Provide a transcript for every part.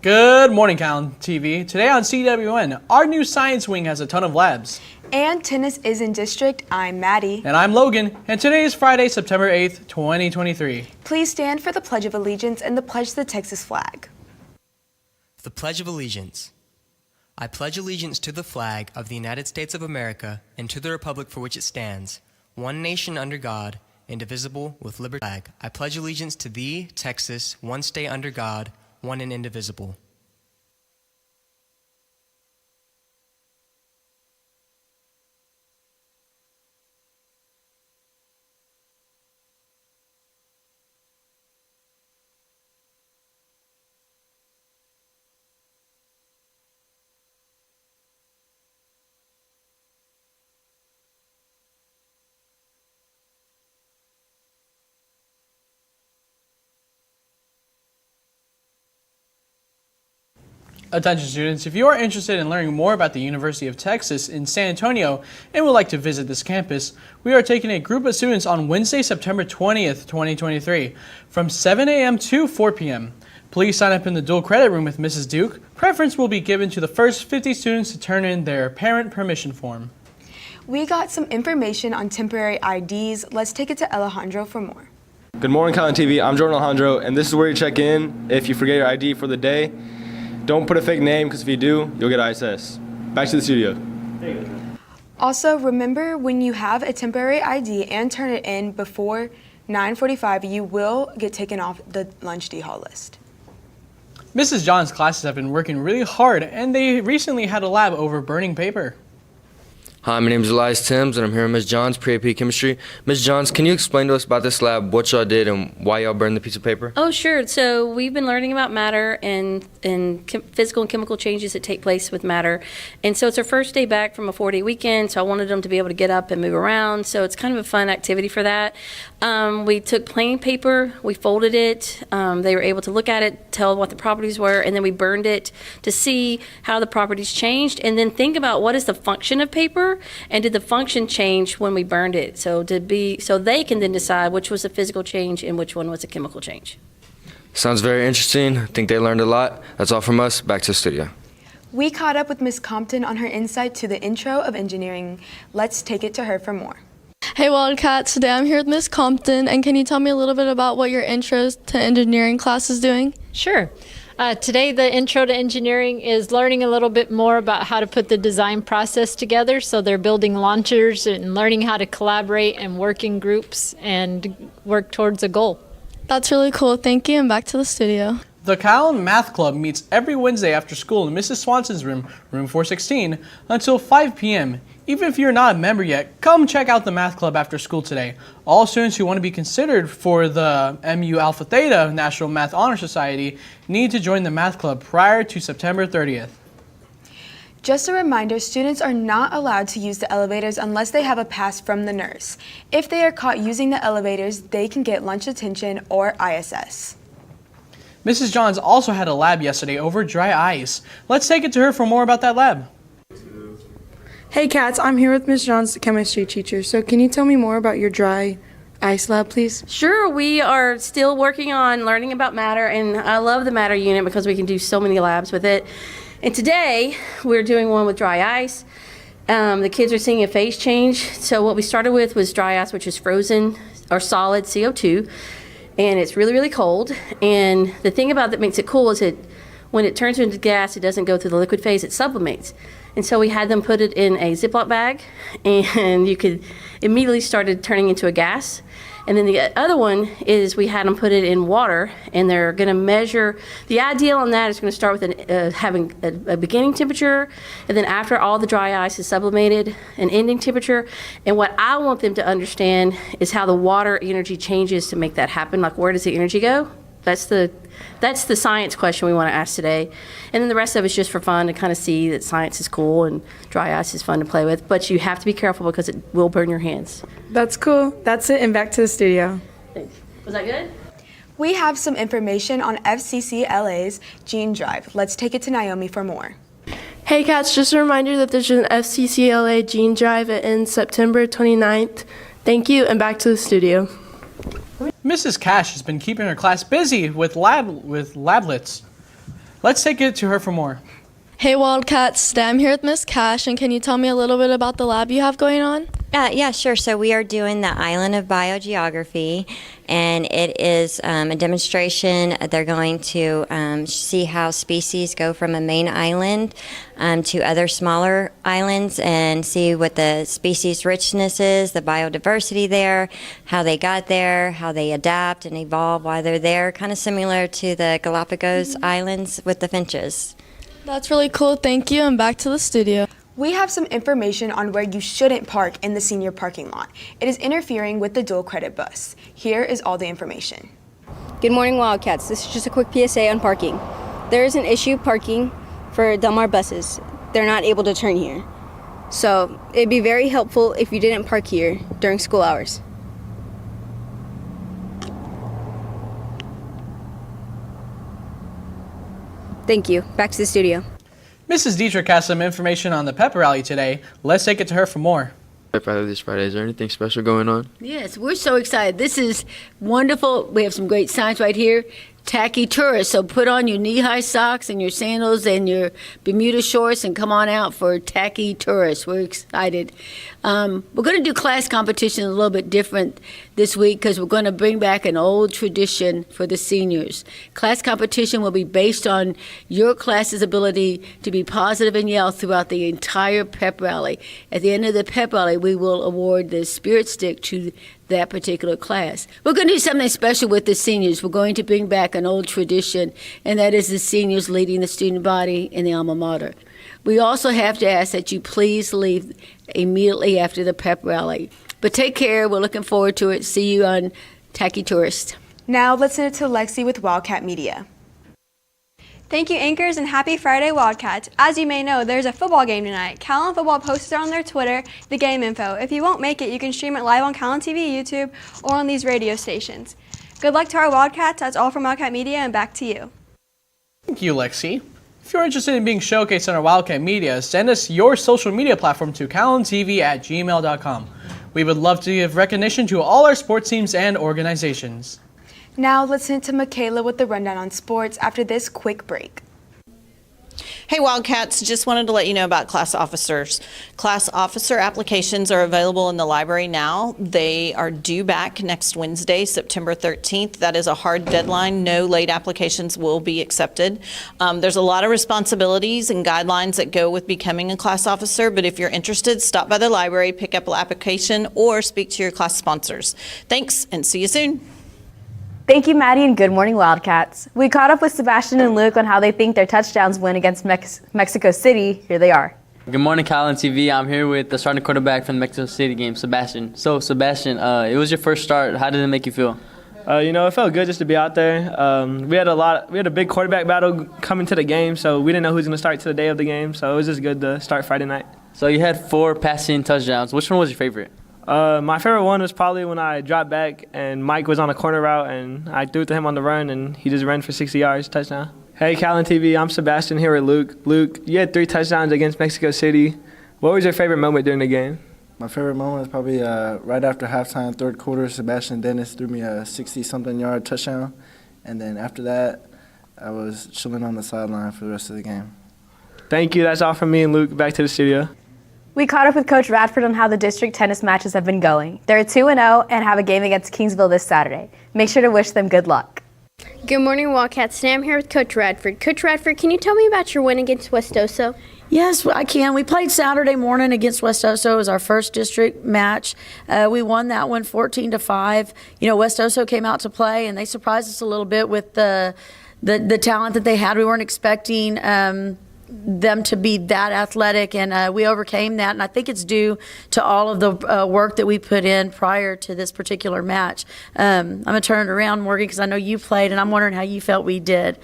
Good morning, Calallen TV. Today on CWN, our new science wing has a ton of labs. And tennis is in district. I'm Maddie. And I'm Logan. And today is Friday, September 8th, 2023. Please stand for the Pledge of Allegiance and the pledge to the Texas flag. The Pledge of Allegiance. I pledge allegiance to the flag of the United States of America and to the republic for which it stands, one nation under God, indivisible, with liberty. I pledge allegiance to thee, Texas, one state under God, one and indivisible. Attention students, if you are interested in learning more about the University of Texas in San Antonio and would like to visit this campus, we are taking a group of students on Wednesday, September 20th, 2023 from 7 a.m. to 4 p.m. Please sign up in the dual credit room with Mrs. Duke. Preference will be given to the first 50 students to turn in their parent permission form. We got some information on temporary IDs. Let's take it to Alejandro for more. Good morning, Calallen TV. I'm Jordan Alejandro, and this is where you check in if you forget your ID for the day. Don't put a fake name, because if you do, you'll get ISS. Back to the studio. Also, remember when you have a temporary ID and turn it in before 9:45, you will get taken off the lunch D-Hall list. Mrs. John's classes have been working really hard, and they recently had a lab over burning paper. Hi, my name is Elias Timms, and I'm here with Ms. Johns, Pre-AP Chemistry. Ms. Johns, can you explain to us about this lab, what y'all did, and why y'all burned the piece of paper? Oh, sure. So we've been learning about matter and physical and chemical changes that take place with matter. And so it's our first day back from a 4-day weekend, so I wanted them to be able to get up and move around. So it's kind of a fun activity for that. We took plain paper, we folded it, they were able to look at it, tell what the properties were, and then we burned it to see how the properties changed, and then think about what is the function of paper, and did the function change when we burned it? So they can then decide which was a physical change and which one was a chemical change. Sounds very interesting. I think they learned a lot. That's all from us. Back to the studio. We caught up with Ms. Compton on her insight to the intro of engineering. Let's take it to her for more. Hey Wildcats, today I'm here with Ms. Compton, and can you tell me a little bit about what your intro to engineering class is doing? Sure. Today the intro to engineering is learning a little bit more about how to put the design process together. So they're building launchers and learning how to collaborate and work in groups and work towards a goal. That's really cool. Thank you, and back to the studio. The Calallen Math Club meets every Wednesday after school in Mrs. Swanson's room, room 416, until 5 p.m. Even if you're not a member yet, come check out the Math Club after school today. All students who want to be considered for the MU Alpha Theta National Math Honor Society need to join the Math Club prior to September 30th. Just a reminder, students are not allowed to use the elevators unless they have a pass from the nurse. If they are caught using the elevators, they can get lunch detention or ISS. Mrs. Johns also had a lab yesterday over dry ice. Let's take it to her for more about that lab. Hey cats, I'm here with Ms. Johns, the chemistry teacher. So can you tell me more about your dry ice lab, please? Sure, we are still working on learning about matter, and I love the matter unit because we can do so many labs with it. And today we're doing one with dry ice. The kids are seeing a phase change. So what we started with was dry ice, which is frozen or solid CO2, and it's really, really cold. And the thing about that makes it cool is when it turns into gas, it doesn't go through the liquid phase, it sublimates. And so we had them put it in a Ziploc bag, and you could immediately started turning into a gas. And then the other one is we had them put it in water, and they're going to measure. The ideal on that is going to start with having a beginning temperature, and then after all the dry ice is sublimated, an ending temperature. And what I want them to understand is how the water energy changes to make that happen. Like, where does the energy go? That's the science question we want to ask today. And then the rest of it's just for fun to kind of see that science is cool and dry ice is fun to play with. But you have to be careful because it will burn your hands. That's cool. That's it, and back to the studio. Thanks. Was that good? We have some information on FCCLA's Gene Drive. Let's take it to Naomi for more. Hey cats, just a reminder that there's an FCCLA Gene Drive. It ends September 29th. Thank you, and back to the studio. Mrs. Cash has been keeping her class busy with lablets. Let's take it to her for more. Hey Wildcats, today I'm here with Miss Cash, and can you tell me a little bit about the lab you have going on? Yeah, sure. So we are doing the Island of Biogeography, and it is a demonstration. They're going to see how species go from a main island to other smaller islands and see what the species richness is, the biodiversity there, how they got there, how they adapt and evolve while they're there, kind of similar to the Galapagos Islands with the finches. That's really cool, thank you, and back to the studio. We have some information on where you shouldn't park in the senior parking lot. It is interfering with the dual credit bus. Here is all the information. Good morning, Wildcats. This is just a quick PSA on parking. There is an issue parking for Del Mar buses. They're not able to turn here. So it'd be very helpful if you didn't park here during school hours. Thank you. Back to the studio. Mrs. Dietrich has some information on the pep rally today. Let's take it to her for more. Pep rally this Friday. Is there anything special going on? Yes, we're so excited. This is wonderful. We have some great signs right here. Tacky tourists. So put on your knee-high socks and your sandals and your Bermuda shorts and come on out for tacky tourists. We're excited. We're going to do class competition a little bit different this week because we're going to bring back an old tradition for the seniors. Class competition will be based on your class's ability to be positive and yell throughout the entire pep rally. At the end of the pep rally, we will award the Spirit Stick to that particular class. We're going to do something special with the seniors. We're going to bring back an old tradition, and that is the seniors leading the student body in the alma mater. We also have to ask that you please leave immediately after the pep rally. But take care. We're looking forward to it. See you on Tacky Tourist. Now let's send it to Lexi with Wildcat Media. Thank you, anchors, and happy Friday, Wildcats. As you may know, there's a football game tonight. Calallen Football posted on their Twitter the game info. If you won't make it, you can stream it live on Calallen TV, YouTube, or on these radio stations. Good luck to our Wildcats. That's all from Wildcat Media, and back to you. Thank you, Lexi. If you're interested in being showcased on our Wildcat Media, send us your social media platform to CalallenTV@gmail.com. We would love to give recognition to all our sports teams and organizations. Now let's send it to Michaela with the rundown on sports after this quick break. Hey Wildcats, just wanted to let you know about class officers. Class officer applications are available in the library now. They are due back next Wednesday, September 13th. That is a hard deadline. No late applications will be accepted. There's a lot of responsibilities and guidelines that go with becoming a class officer, but if you're interested, stop by the library, pick up an application, or speak to your class sponsors. Thanks, and see you soon. Thank you, Maddie, and good morning, Wildcats. We caught up with Sebastian and Luke on how they think their touchdowns win against Mexico City. Here they are. Good morning, Calallen TV. I'm here with the starting quarterback from the Mexico City game, Sebastian. So, Sebastian, it was your first start. How did it make you feel? It felt good just to be out there. We had a big quarterback battle coming to the game, so we didn't know who was going to start to the day of the game. So it was just good to start Friday night. So you had 4 passing touchdowns. Which one was your favorite? My favorite one was probably when I dropped back and Mike was on a corner route and I threw it to him on the run and he just ran for 60 yards, touchdown. Hey, Calallen TV, I'm Sebastian here with Luke. Luke, you had 3 touchdowns against Mexico City. What was your favorite moment during the game? My favorite moment was probably right after halftime, third quarter, Sebastian Dennis threw me a 60-something yard touchdown. And then after that, I was chilling on the sideline for the rest of the game. Thank you. That's all from me and Luke. Back to the studio. We caught up with Coach Radford on how the district tennis matches have been going. They're 2-0 and have a game against Kingsville this Saturday. Make sure to wish them good luck. Good morning, Wildcats. Today I'm here with Coach Radford. Coach Radford, can you tell me about your win against West Oso? Yes, I can. We played Saturday morning against West Oso. It was our first district match. We won that one 14-5. West Oso came out to play, and they surprised us a little bit with the talent that they had. We weren't expecting them to be that athletic, and we overcame that, and I think it's due to all of the work that we put in prior to this particular match. I'm going to turn it around, Morgan, because I know you played, and I'm wondering how you felt we did.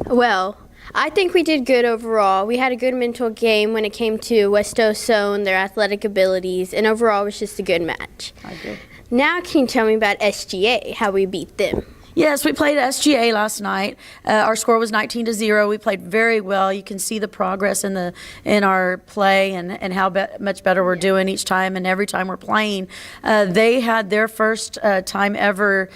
Well, I think we did good overall. We had a good mental game when it came to West Oso and their athletic abilities, and overall it was just a good match. I agree. Now can you tell me about SGA, how we beat them? Yes, we played SGA last night. Our score was 19-0. We played very well. You can see the progress in our play and how much better we're doing each time and every time we're playing. They had their first time ever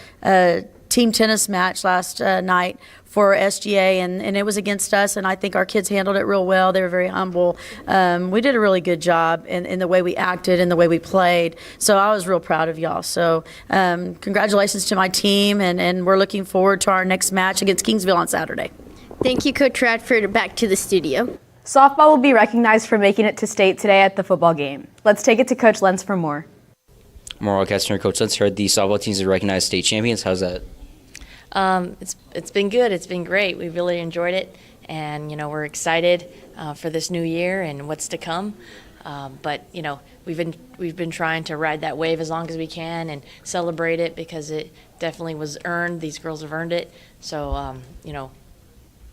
team tennis match last night for SGA, and it was against us, and I think our kids handled it real well. They were very humble. We did a really good job in the way we acted and the way we played, so I was real proud of y'all. So congratulations to my team, and we're looking forward to our next match against Kingsville on Saturday. Thank you, Coach Radford. Back to the studio. Softball will be recognized for making it to state today at the football game. Let's take it to Coach Lentz for more. More Wildcats Center, Coach Lentz. Heard the softball teams are recognized state champions. How's that? It's been good. It's been great. We really enjoyed it, and we're excited for this new year and what's to come. But we've been trying to ride that wave as long as we can and celebrate it because it definitely was earned. These girls have earned it. So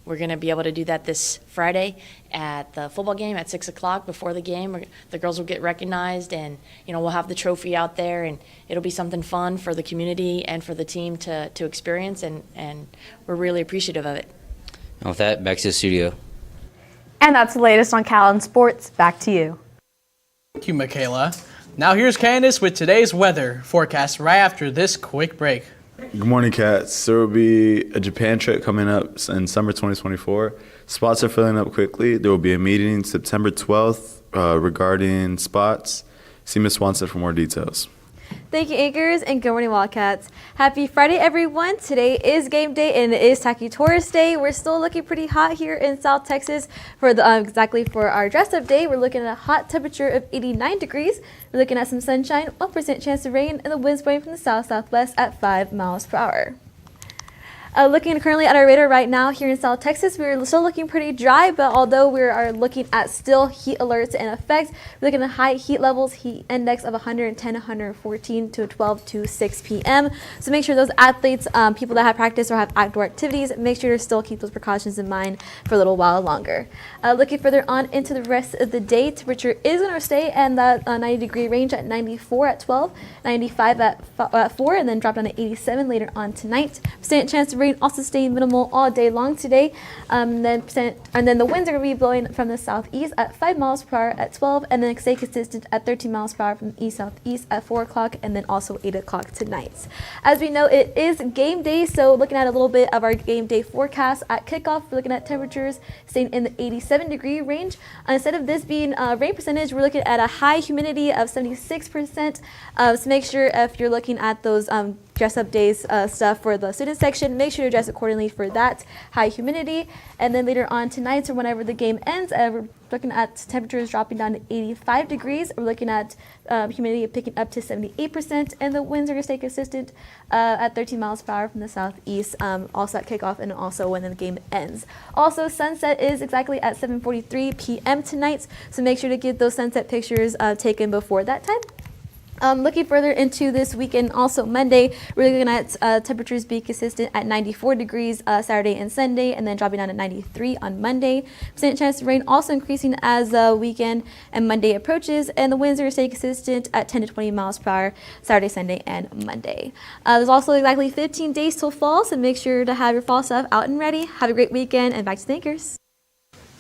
we're going to be able to do that this Friday at the football game at 6 o'clock before the game. The girls will get recognized, and we'll have the trophy out there, and it'll be something fun for the community and for the team to experience, and we're really appreciative of it. And with that, back to the studio. And that's the latest on Calallen Sports. Back to you. Thank you, Michaela. Now here's Candace with today's weather forecast right after this quick break. Good morning, Cats. There will be a Japan trip coming up in summer 2024. Spots are filling up quickly. There will be a meeting September 12th regarding spots. See Ms. Swanson for more details. Thank you, Anchors, and good morning, Wildcats. Happy Friday, everyone. Today is game day, and it is Tacky Tourist Day. We're still looking pretty hot here in South Texas for the exactly for our dress-up day. We're looking at a hot temperature of 89 degrees. We're looking at some sunshine, 1% chance of rain, and the winds blowing from the south-southwest at 5 miles per hour. Looking currently at our radar right now here in South Texas, we're still looking pretty dry, but although we are looking at still heat alerts in effect, we're looking at high heat levels, heat index of 110, 114 to 12 to 6 p.m. So make sure those athletes, people that have practice or have outdoor activities, make sure to still keep those precautions in mind for a little while longer. Looking further on into the rest of the day, temperature is going to stay in that 90-degree range at 94 at 12, 95 at 4, and then drop down to 87 later on tonight. Percent chance of rain also staying minimal all day long today. And then the winds are going to be blowing from the southeast at 5 miles per hour at 12, and then stay consistent at 13 miles per hour from the east-southeast at 4 o'clock, and then also 8 o'clock tonight. As we know, it is game day, so looking at a little bit of our game day forecast at kickoff, we're looking at temperatures staying in the 87-degree range. Instead of this being rain percentage, we're looking at a high humidity of 76%. So make sure if you're looking at those dress-up days stuff for the student section, make sure to dress accordingly for that high humidity. And then later on tonight or whenever the game ends, we're looking at temperatures dropping down to 85 degrees. We're looking at humidity picking up to 78%, and the winds are going to stay consistent at 13 miles per hour from the southeast, also at kickoff and also when the game ends. Also, sunset is exactly at 7:43 p.m. tonight, so make sure to get those sunset pictures taken before that time. Looking further into this weekend, also Monday, we're looking at temperatures being consistent at 94 degrees Saturday and Sunday, and then dropping down to 93 on Monday. Percent chance of rain also increasing as the weekend and Monday approaches, and the winds are going to stay consistent at 10 to 20 miles per hour Saturday, Sunday, and Monday. There's also exactly 15 days till fall, so make sure to have your fall stuff out and ready. Have a great weekend, and back to the Anchors.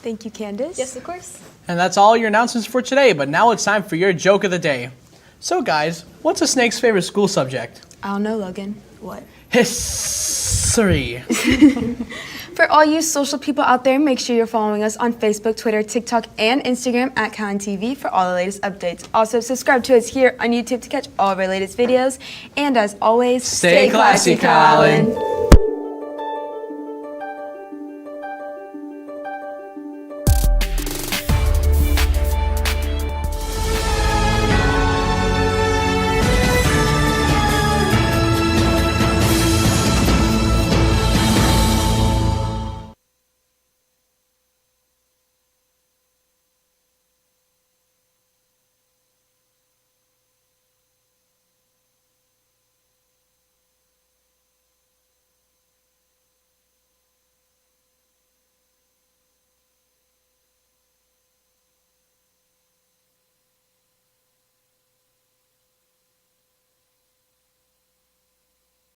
Thank you, Candace. Yes, of course. And that's all your announcements for today, but now it's time for your joke of the day. So guys, what's a snake's favorite school subject? I don't know, Logan. What? History. For all you social people out there, make sure you're following us on Facebook, Twitter, TikTok, and Instagram at Calallen TV for all the latest updates. Also, subscribe to us here on YouTube to catch all of our latest videos. And as always, stay classy, Calallen.